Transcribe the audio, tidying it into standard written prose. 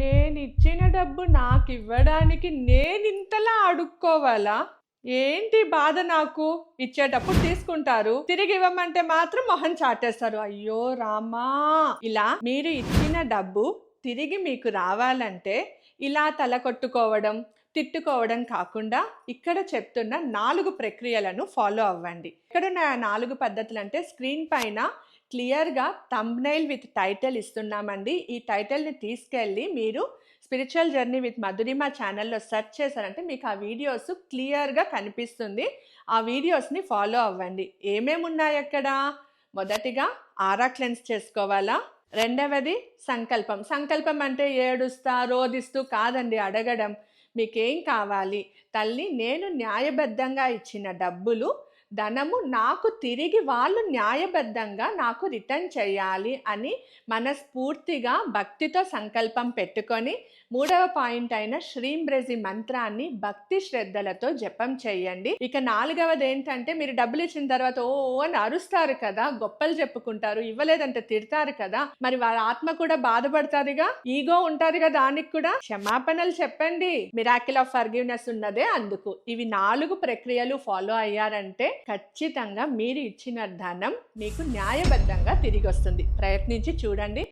నేనిచ్చిన డబ్బు నాకివ్వడానికి నేనింతలా అడుక్కోవాలా? ఏంటి బాధ నాకు? ఇచ్చేటప్పుడు తీసుకుంటారు, తిరిగి ఇవ్వమంటే మాత్రం మొహం చాటేస్తారు. అయ్యో రామా! ఇలా మీరు ఇచ్చిన డబ్బు తిరిగి మీకు రావాలంటే ఇలా తల కొట్టుకోవడం, తిట్టుకోవడం కాకుండా ఇక్కడ చెప్తున్న 4 ప్రక్రియలను ఫాలో అవ్వండి. ఎక్కడున్న 4 పద్ధతులంటే స్క్రీన్ పైన క్లియర్‌గా థంబ్‌నెయిల్ విత్ టైటిల్ ఇస్తున్నామండి. ఈ టైటిల్‌ని తీసుకెళ్ళి మీరు స్పిరిచువల్ జర్నీ విత్ మధురిమ ఛానల్‌లో సెర్చ్ చేశారంటే మీకు ఆ వీడియోస్ క్లియర్‌గా కనిపిస్తుంది. ఆ వీడియోస్‌ని ఫాలో అవ్వండి. ఏమేమున్నాయి అక్కడ? మొదటిగా ఆరా క్లెన్స్ చేసుకోవాలా? రెండవది సంకల్పం. సంకల్పం అంటే ఏడుస్తా, రోదిస్తూ కాదండి అడగడం. మీకేం కావాలి? తల్లి, నేను న్యాయబద్ధంగా ఇచ్చిన డబ్బులు, ధనము నాకు తిరిగి వాళ్ళు న్యాయబద్ధంగా నాకు రిటర్న్ చేయాలి అని మనస్ఫూర్తిగా భక్తితో సంకల్పం పెట్టుకొని, మూడవ పాయింట్ అయిన శ్రీంబ్రజి మంత్రాన్ని భక్తి శ్రద్ధలతో జపం చేయండి. ఇక నాలుగవది ఏంటంటే, మీరు డబ్బులు ఇచ్చిన తర్వాత ఓ అని అరుస్తారు కదా, గొప్పలు చెప్పుకుంటారు, ఇవ్వలేదంటే తిడతారు కదా, మరి వాళ్ళ ఆత్మ కూడా బాధపడతారుగా, ఈగో ఉంటారుగా, దానికి కూడా క్షమాపణలు చెప్పండి. మిరాకిల్ ఆఫ్ ఫర్గివ్నెస్ ఉన్నదే అందుకు. ఇవి 4 ప్రక్రియలు ఫాలో అయ్యారంటే ఖచ్చితంగా మీరు ఇచ్చిన ధనం మీకు న్యాయబద్ధంగా తిరిగి వస్తుంది. ప్రయత్నించి చూడండి.